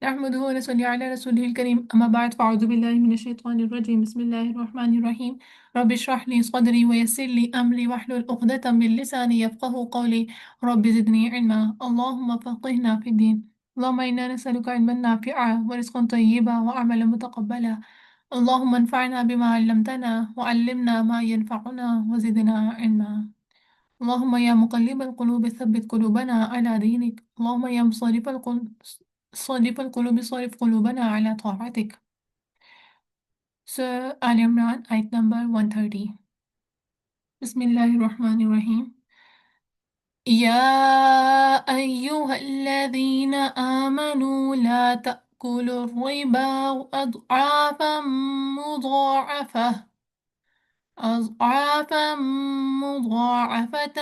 نحمده ونصلي على رسوله الكريم أما بعد فأعوذ بالله من الشيطان الرجيم بسم الله الرحمن الرحيم رب اشرح لي صدري ويسر لي أمري واحلل عقدة من لساني يفقه قولي رب زدني علما اللهم فقهنا في الدين اللهم إنا نسألك علما نافعا ورزقا طيبا وعملا متقبلا اللهم انفعنا بما علمتنا وعلمنا ما ينفعنا وزدنا علما اللهم يا مقلب القلوب ثبت قلوبنا على دينك اللهم يا صرف القلوب صرف قلوبنا على طاعتك. Surah Al Imran, ayat number 130. Bismillahirrahmanirrahim. يا أيها الذين آمنوا لا تأكلوا الربا أضعافا مضاعفة أضعافا مضاعفة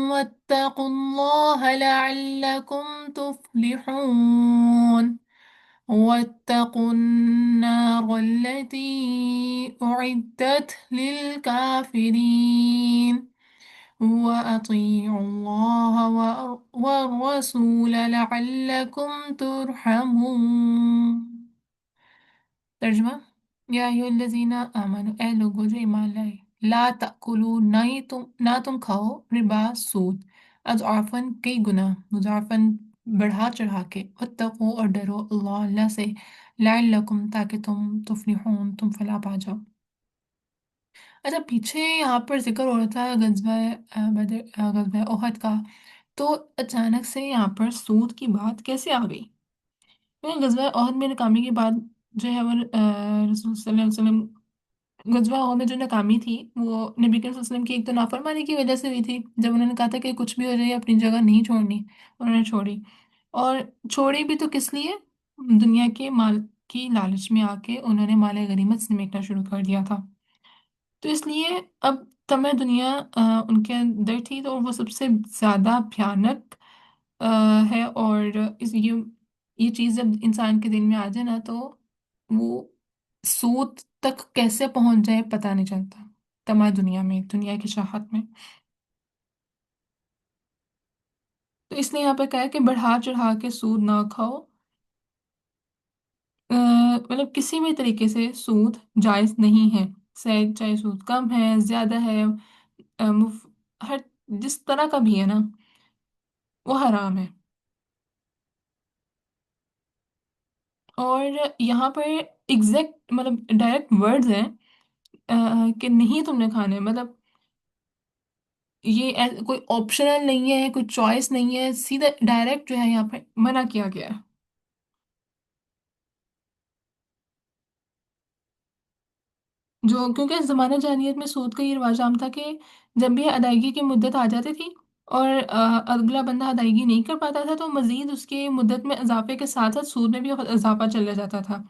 واتقوا الله لعلكم تفلحون واتقوا النار التي أعدت للكافرين وأطيعوا الله والرسول لعلكم ترحمون ترجمہ یا ایھا الذین آمنو اے لوگو جو ایمان لائے لا تأکلو نہ تم کھاؤ ربا سود اضعافاً کئی گنا مضاعفاً بڑھا چڑھا کے واتقوا اور ڈرو اللہ سے لعلکم تاکہ تم تفلحون تم فلاح پا جاؤ۔ اچھا پیچھے یہاں پر ذکر ہو رہا تھا غزوہ احد کا، تو اچانک سے یہاں پر سود کی بات کیسے آ گئی؟ غزوہ احد میں ناکامی کے بعد جو ہے وہ رسول صلی اللہ علیہ وسلم غزوہ احد میں جو ناکامی تھی وہ نبی کریم صلی اللہ علیہ وسلم کی ایک تو نافرمانی کی وجہ سے ہوئی تھی، جب انہوں نے کہا تھا کہ کچھ بھی ہو جائے اپنی جگہ نہیں چھوڑنی، انہوں نے چھوڑی، اور چھوڑی بھی تو کس لیے؟ دنیا کے مال کی لالچ میں آ کے انہوں نے مال غنیمت سمیٹنا شروع کر دیا تھا، تو اس لیے اب طمع دنیا ان کے اندر تھی، تو وہ سب سے زیادہ بھیانک ہے، اور یہ چیز جب انسان کے دل میں آ جائے نا تو وہ سود تک کیسے پہنچ جائے پتہ نہیں چلتا، طمع دنیا میں، دنیا کی چاہت میں۔ تو اس لیے یہاں پہ کہا ہے کہ بڑھا چڑھا کے سود نہ کھاؤ، مطلب کسی بھی طریقے سے سود جائز نہیں ہے، چاہے سود کم ہے زیادہ ہے، ہر جس طرح کا بھی ہے نا وہ حرام ہے۔ اور یہاں پر ایگزیکٹ مطلب ڈائریکٹ ورڈز ہیں کہ نہیں تم نے کھانے، مطلب یہ کوئی آپشنل نہیں ہے، کوئی چوائس نہیں ہے، سیدھا ڈائریکٹ جو ہے یہاں پہ منع کیا گیا ہے۔ جو کیونکہ زمانہ جاہلیت میں سود کا یہ رواج عام تھا کہ جب بھی ادائیگی کی مدت آ جاتی تھی اور اگلا بندہ ادائیگی نہیں کر پاتا تھا تو مزید اس کی مدت میں اضافے کے ساتھ ساتھ سود میں بھی اضافہ چلا جاتا تھا،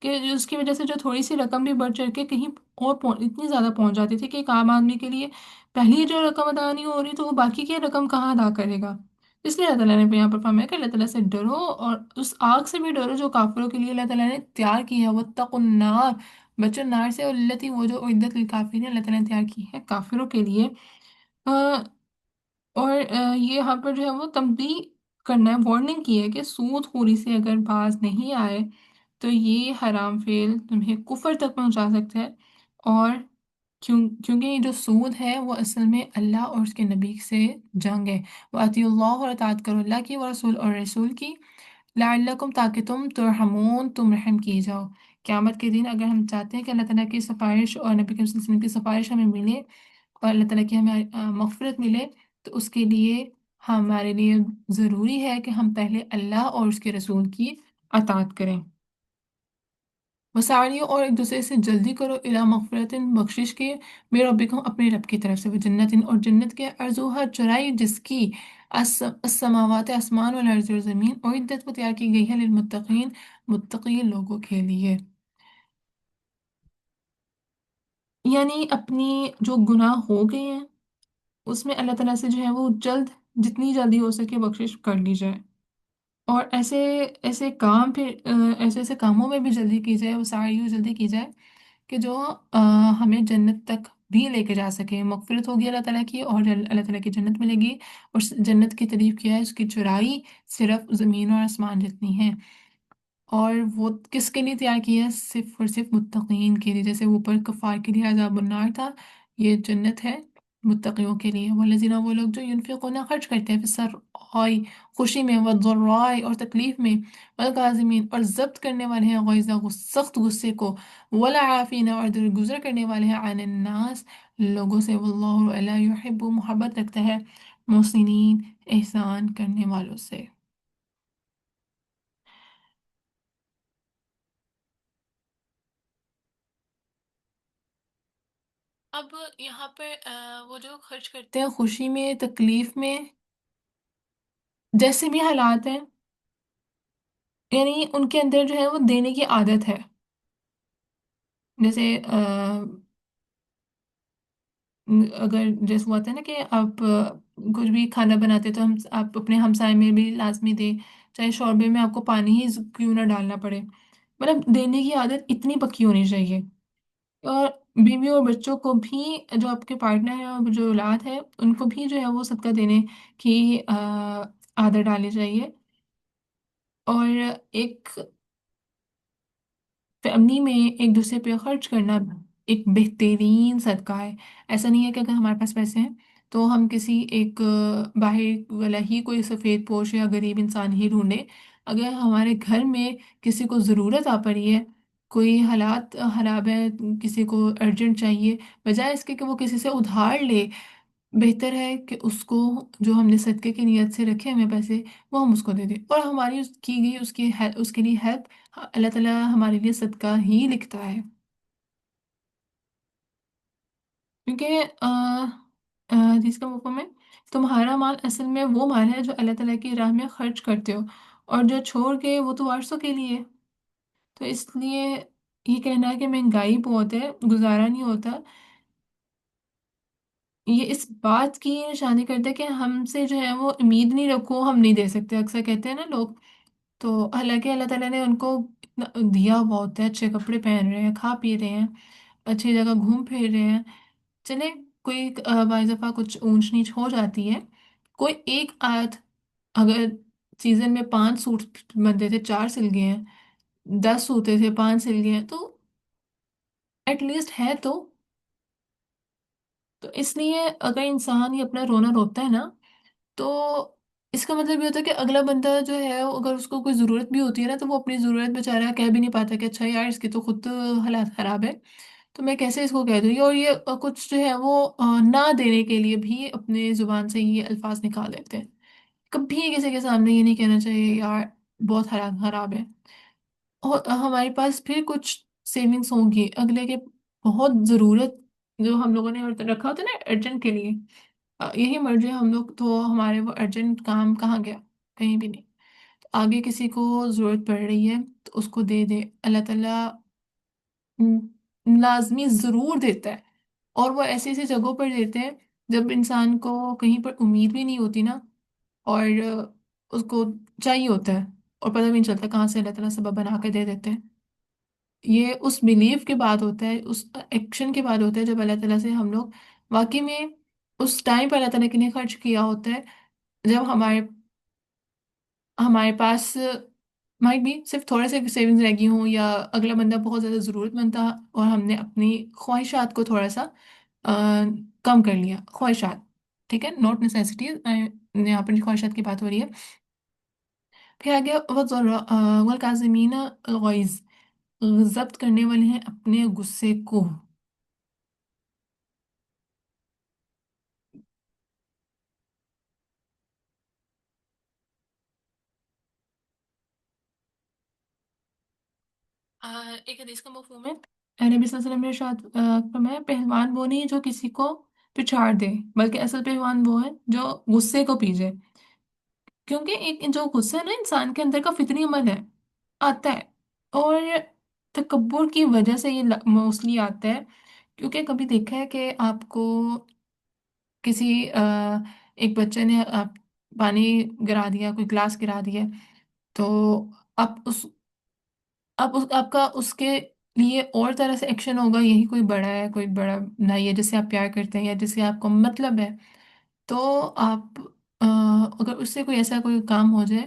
کہ اس کی وجہ سے جو تھوڑی سی رقم بھی بڑھ چڑھ کے کہیں اور اتنی زیادہ پہنچ جاتی تھی کہ ایک عام آدمی کے لیے پہلی جو رقم ادا نہیں ہو رہی تو وہ باقی کی رقم کہاں ادا کرے گا۔ اس لیے اللہ تعالیٰ نے یہاں پر فرمایا کہ اللہ تعالیٰ سے ڈرو اور اس آگ سے بھی ڈرو جو کافروں کے لیے اللہ تعالیٰ نے تیار کی ہے، واتقوا النار، بچو نار سے، التی وہ جو عدت للکافرین اللہ تعالیٰ نے تیار کی ہے کافروں کے لیے۔ آ، اور یہ یہاں پر جو ہے وہ تنبیہ کرنا ہے، وارننگ کی ہے کہ سود خوری سے اگر باز نہیں آئے تو یہ حرام فعل تمہیں کفر تک پہنچا سکتا ہے، اور کیونکہ یہ جو سود ہے وہ اصل میں اللہ اور اس کے نبی سے جنگ ہے، وَأَطِیعُوا اللَّهَ اور اطاعت کرو اللہ کی، ورسول اور رسول کی، لعلکم تاکہ تم ترحمون تم رحم کیے جاؤ۔ قیامت کے دن اگر ہم چاہتے ہیں کہ اللہ تعالیٰ کی سفارش اور نبی کریم صلی اللہ علیہ وسلم کی سفارش ہمیں ملے اور اللہ تعالیٰ کی ہمیں مغفرت ملے، تو اس کے لیے ہمارے لیے ضروری ہے کہ ہم پہلے اللہ اور اس کے رسول کی اطاعت کریں۔ وساریوں اور ایک دوسرے سے جلدی کرو الی مغفرت بخشش کے، بے ربکم اپنے رب کی طرف سے، وہ جنت اور جنت کے ارضها چرائی جس کی السماوات آسمان والارض اور زمین، اور عدت وہ تیار کی گئی ہے للمتقین متقی لوگوں کے لیے، یعنی اپنی جو گناہ ہو گئے ہیں اس میں اللہ تعالیٰ سے جو ہے وہ جتنی جلدی ہو سکے بخشش کر لی جائے، اور ایسے ایسے کام پھر ایسے ایسے کاموں میں بھی جلدی کی جائے، وہ ساری جلدی کی جائے کہ جو ہمیں جنت تک بھی لے کے جا سکے، مغفرت ہوگی اللہ تعالیٰ کی اور اللہ تعالیٰ کی جنت ملے گی، اور جنت کی تعریف کیا ہے، اس کی چوڑائی صرف زمین اور آسمان جتنی ہے۔ اور وہ کس کے لیے تیار کیا ہے؟ صرف اور صرف متقین کے لیے، جیسے اوپر کفار کے لیے عذاب النار تھا، یہ جنت ہے متقیوں کے لیے۔ والذین، وہ لوگ جو ینفقون خرچ کرتے ہیں، فسرائی خوشی میں، والضرائی اور تکلیف میں، والکاظمین اور ضبط کرنے والے ہیں، غیظ سخت غصے کو، والعافین اور درگزر کرنے والے ہیں، عن الناس لوگوں سے، واللہ لا یحب محبت رکھتا ہے محسنین احسان کرنے والوں سے۔ اب یہاں پہ وہ جو خرچ کرتے ہیں خوشی میں تکلیف میں، جیسے بھی حالات ہیں، یعنی ان کے اندر جو ہے وہ دینے کی عادت ہے۔ جیسے اگر جیسے ہوتا ہے نا کہ آپ کچھ بھی کھانا بناتے تو آپ اپنے ہمسائے میں بھی لازمی دیں، چاہے شوربے میں آپ کو پانی ہی کیوں نہ ڈالنا پڑے، مطلب دینے کی عادت اتنی پکی ہونی چاہیے۔ اور بیوی اور بچوں کو بھی، جو آپ کے پارٹنر ہیں اور جو اولاد ہے ان کو بھی جو ہے وہ صدقہ دینے کی عادت ڈالنی چاہیے۔ اور ایک فیملی میں ایک دوسرے پہ خرچ کرنا ایک بہترین صدقہ ہے۔ ایسا نہیں ہے کہ اگر ہمارے پاس پیسے ہیں تو ہم کسی ایک باہر والا ہی کوئی سفید پوش یا غریب انسان ہی ڈھونڈیں۔ اگر ہمارے گھر میں کسی کو ضرورت آ پڑی ہے، کوئی حالات خراب ہے، کسی کو ارجنٹ چاہیے، بجائے اس کے کہ وہ کسی سے ادھار لے، بہتر ہے کہ اس کو، جو ہم نے صدقے کی نیت سے رکھے ہمیں پیسے، وہ ہم اس کو دے دیں، اور ہماری اس کی گئی اس کے لیے ہیلپ اللہ تعالیٰ ہمارے لیے صدقہ ہی لکھتا ہے۔ کیونکہ حدیث کا مفہوم ہے، تمہارا مال اصل میں وہ مال ہے جو اللہ تعالیٰ کی راہ میں خرچ کرتے ہو، اور جو چھوڑ کے وہ تو وارثوں کے لیے ہے۔ تو اس لیے یہ کہنا ہے کہ مہنگائی بہت ہے، گزارا نہیں ہوتا، یہ اس بات کی نشانی کرتا ہے کہ ہم سے جو ہے وہ امید نہیں رکھو، ہم نہیں دے سکتے، اکثر کہتے ہیں نا لوگ۔ تو حالانکہ اللہ تعالیٰ نے ان کو اتنا دیا ہوا ہوتا ہے، اچھے کپڑے پہن رہے ہیں، کھا پی رہے ہیں، اچھی جگہ گھوم پھر رہے ہیں، چلے کوئی بعض دفعہ کچھ اونچ نیچ ہو جاتی ہے، کوئی ایک آدھ، اگر سیزن میں 5 سوٹ بنتے تھے 4 سل گئے ہیں، 10 سوتے تھے 5 سل گئے ہیں، تو ایٹ لیسٹ ہے تو۔ تو اس لیے اگر انسان یہ اپنا رونا روتا ہے نا، تو اس کا مطلب یہ ہوتا ہے کہ اگلا بندہ جو ہے اگر اس کو کوئی ضرورت بھی ہوتی ہے نا، تو وہ اپنی ضرورت بیچارہ کہہ بھی نہیں پاتا کہ اچھا یار اس کی تو خود تو حالات خراب ہے، تو میں کیسے اس کو کہہ دوں گی، اور یہ کچھ جو ہے وہ نہ دینے کے لیے بھی اپنے زبان سے یہ الفاظ نکال دیتے ہیں۔ کبھی کسی کے سامنے یہ نہیں کہنا چاہیے یار بہت حالات خراب ہے، اور ہمارے پاس پھر کچھ سیونگس ہوں گی اگلے کے، بہت ضرورت جو ہم لوگوں نے رکھا ہوتا ہے نا ارجنٹ کے لیے، یہی مرضی ہم لوگ تو، ہمارے وہ ارجنٹ کام کہاں گیا؟ کہیں بھی نہیں۔ آگے کسی کو ضرورت پڑ رہی ہے تو اس کو دے دے، اللہ تعالیٰ لازمی ضرور دیتا ہے، اور وہ ایسی ایسی جگہوں پر دیتے ہیں جب انسان کو کہیں پر امید بھی نہیں ہوتی نا، اور اس کو چاہیے ہوتا ہے، اور پتہ بھی نہیں چلتا کہاں سے اللہ تعالیٰ سبب بنا کے دے دیتے ہیں۔ یہ اس بیلیف کے بعد ہوتا ہے، اس ایکشن کے بعد ہوتا ہے، جب اللہ تعالیٰ سے ہم لوگ واقعی میں اس ٹائم پر اللہ تعالیٰ کے لیے خرچ کیا ہوتا ہے، جب ہمارے ہمارے پاس مائٹ بھی صرف تھوڑے سے سیونگز رہ گئی ہوں، یا اگلا بندہ بہت زیادہ ضرورت مند تھا اور ہم نے اپنی خواہشات کو تھوڑا سا کم کر لیا، خواہشات، ٹھیک ہے، نوٹ نیسیسٹیز، یہاں پر خواہشات کی بات ہو رہی ہے۔ پھر آگے والکاظمین الغیظ، ضبط کرنے والے ہیں اپنے غصے کو۔ ایک حدیث کا مفہوم ہے، نبی صلی اللہ علیہ وسلم نے ارشاد فرمایا، پہلوان وہ نہیں جو کسی کو پچھاڑ دے، بلکہ اصل پہلوان وہ ہے جو غصے کو پی جائے، کیونکہ ایک جو غصہ ہے نا انسان کے اندر کا فطری عمل ہے، آتا ہے، اور تکبر کی وجہ سے یہ موسٹلی آتا ہے، کیونکہ کبھی دیکھا ہے کہ آپ کو کسی ایک بچے نے آپ پانی گرا دیا، کوئی گلاس گرا دیا، تو آپ اس آپ کا اس کے لیے اور طرح سے ایکشن ہوگا، یہی کوئی بڑا ہے، کوئی بڑا بھائی ہے جس سے آپ پیار کرتے ہیں یا جس سے آپ کو مطلب ہے، تو آپ اگر اس سے کوئی ایسا کوئی کام ہو جائے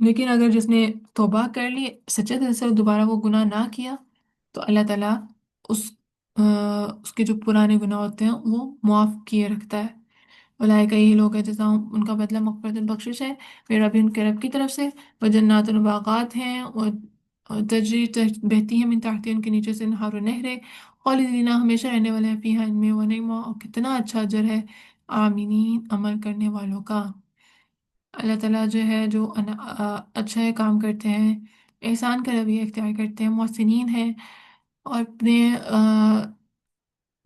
لیکن اگر جس نے توبہ کر لی، سچے دل سے دوبارہ وہ گناہ نہ کیا، تو اللہ تعالیٰ اس آ، اس کے جو پرانے گناہ ہوتے ہیں وہ معاف کیے رکھتا ہے۔ اولئک یہی لوگ ہیں جزاؤں ان کا بدلہ مغفرت بخشش ہے میرا بھی ان کے رب کی طرف سے، وہ جنات و باغات ہیں، اور تجری بہتی ہیں من تحتی ان کے نیچے سے نہار و نہریں، خالدین ہمیشہ رہنے والے ہیں فیہا ان میں، وہ نعمہ اور کتنا اچھا اجر ہے آمینین عمل کرنے والوں کا۔ اللہ تعالیٰ جو ہے جو اچھے کام کرتے ہیں، احسان کا رویہ اختیار کرتے ہیں، محسنین ہیں اور اپنے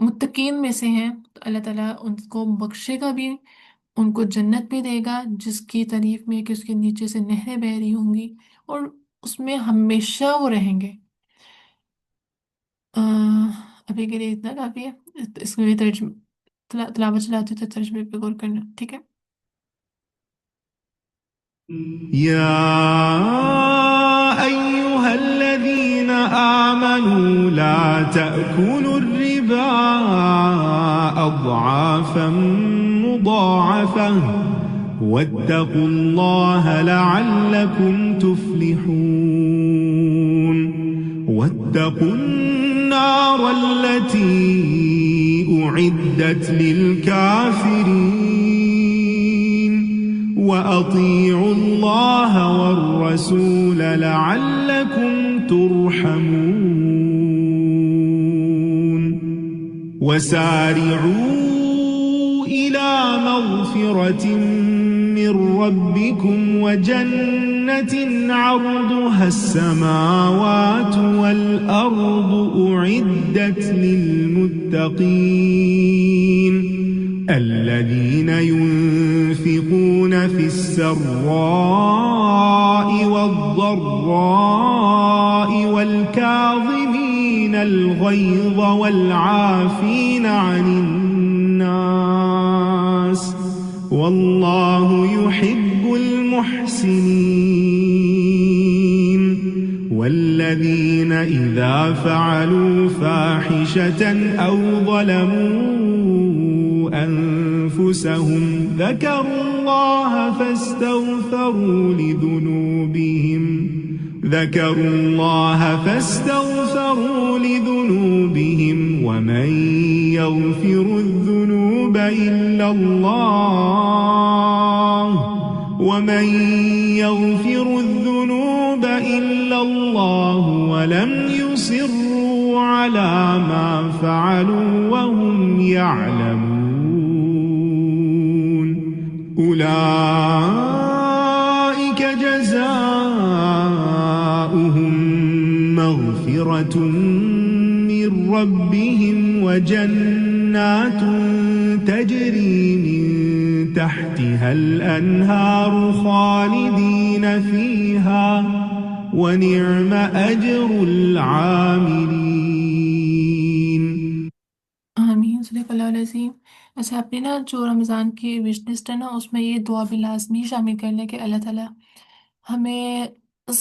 متقین میں سے ہیں، تو اللہ تعالیٰ ان کو بخشے گا بھی، ان کو جنت بھی دے گا جس کی تعریف میں کہ اس کے نیچے سے نہریں بہہ رہی ہوں گی، اور اس میں ہمیشہ وہ رہیں گے۔ ابھی کے لیے اتنا کافی ہے۔ اس میں بھی تلاوت چلاتے تو ترجمے پہ غور کرنا، ٹھیک ہے؟ يا أيها الذين آمنوا لا تأكلوا الربا أضعافا مضاعفة واتقوا الله لعلكم تفلحون واتقوا النار التي أعدت للكافرين وأطيعوا الله والرسول لعلكم ترحمون وسارعوا إلى مغفرة من ربكم وجنة عرضها السماوات والأرض أعدت للمتقين الذين ينفقون في السراء والضراء والكاظمين الغيظ والعافين عن الناس والله يحب المحسنين والذين إذا فعلوا فاحشة أو ظلموا أنفسهم ذكروا الله فاستغفروا لذنوبهم ومن يغفر الذنوب إلا الله ولم يصروا على ما فعلوا وهم يعلمون أولئك جزاؤهم مغفرة من ربهم وجنات تجري من تحتها الأنهار خالدين فيها ونعم أجر العاملين۔ آمین، صدق اللہ العظیم۔ ویسے آپ نے نا جو رمضان کی وش لسٹ ہے نا، اس میں یہ دعا بھی لازمی شامل کر لیں کہ اللہ تعالیٰ ہمیں اس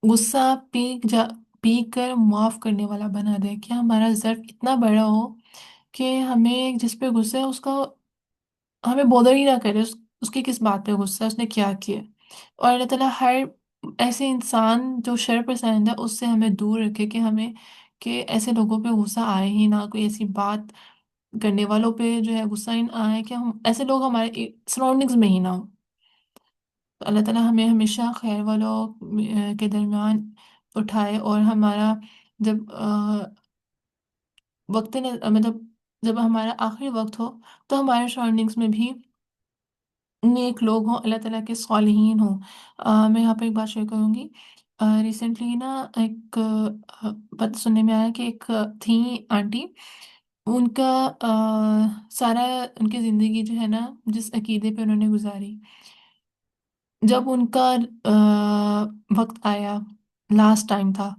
غصہ پی کر معاف کرنے والا بنا دے، کہ ہمارا ظرف اتنا بڑا ہو کہ ہمیں جس پہ غصہ ہے اس کا ہمیں بودر ہی نہ کرے، اس کی کس بات پہ غصہ ہے، اس نے کیا کیا، اور اللہ تعالیٰ ہر ایسے انسان جو شر پسند ہے اس سے ہمیں دور رکھے، کہ ایسے لوگوں پہ غصہ آئے ہی نہ، کوئی ایسی بات کرنے والوں پہ جو ہے غصہ ہی نہ آئے، کہ ہم ایسے لوگ ہمارے سراؤنڈنگز میں ہی نہ ہوں۔ تو اللہ تعالیٰ ہمیں ہمیشہ خیر والوں کے درمیان اٹھائے، اور ہمارا جب مطلب جب ہمارا آخری وقت ہو تو ہمارے سراؤنڈنگز میں بھی نیک لوگ ہوں، اللہ تعالیٰ کے صالحین ہوں۔ میں یہاں پہ ایک بات شیئر کروں گی۔ ریسنٹلی نا ایک بات سننے میں آیا کہ ایک تھیں آنٹی، ان کا سارا ان کی زندگی جو ہے نا جس عقیدے پہ انہوں نے گزاری، جب ان کا وقت آیا، لاسٹ ٹائم تھا،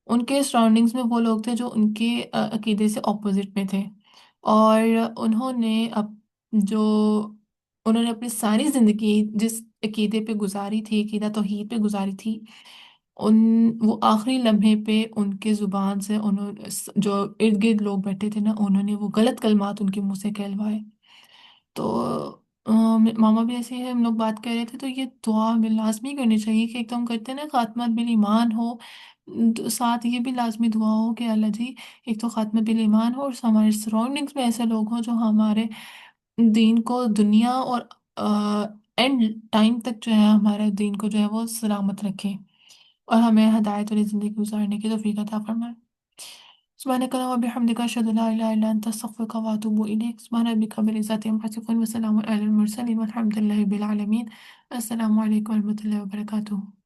ان کے سراؤنڈنگز میں وہ لوگ تھے جو ان کے عقیدے سے اپوزٹ میں تھے، اور انہوں نے جو انہوں نے اپنی ساری زندگی جس عقیدے پہ گزاری تھی، عقیدہ توحید پہ گزاری تھی، ان وہ آخری لمحے پہ ان کے زبان سے جو ارد گرد لوگ بیٹھے تھے نا، انہوں نے وہ غلط کلمات ان کے منہ سے کہلوائے۔ تو ماما بھی ایسے ہی ہم لوگ بات کر رہے تھے، تو یہ دعا ہمیں لازمی کرنی چاہیے کہ ایک تو ہم کرتے ہیں نا خاتمہ بالایمان ہو، تو ساتھ یہ بھی لازمی دعا ہو کہ اللہ جی ایک تو خاتمہ بالایمان ہو، اور ہمارے سراؤنڈنگس میں ایسے لوگ ہوں جو ہمارے دین کو دنیا اور اینڈ ٹائم تک جو ہے ہمارے دین کو جو ہے وہ سلامت رکھے، اور ہمیں ہدایت والی زندگی گزارنے کی توفیق عطا فرمائے۔ سبحانك اللهم وبحمدك أشهد أن لا إله إلا أنت أستغفرك وأتوب إليك، سبحان ربك رب العزة عما يصفون وسلام على المرسلين والحمد لله رب العالمين۔ السلام عليكم ورحمة الله وبركاته۔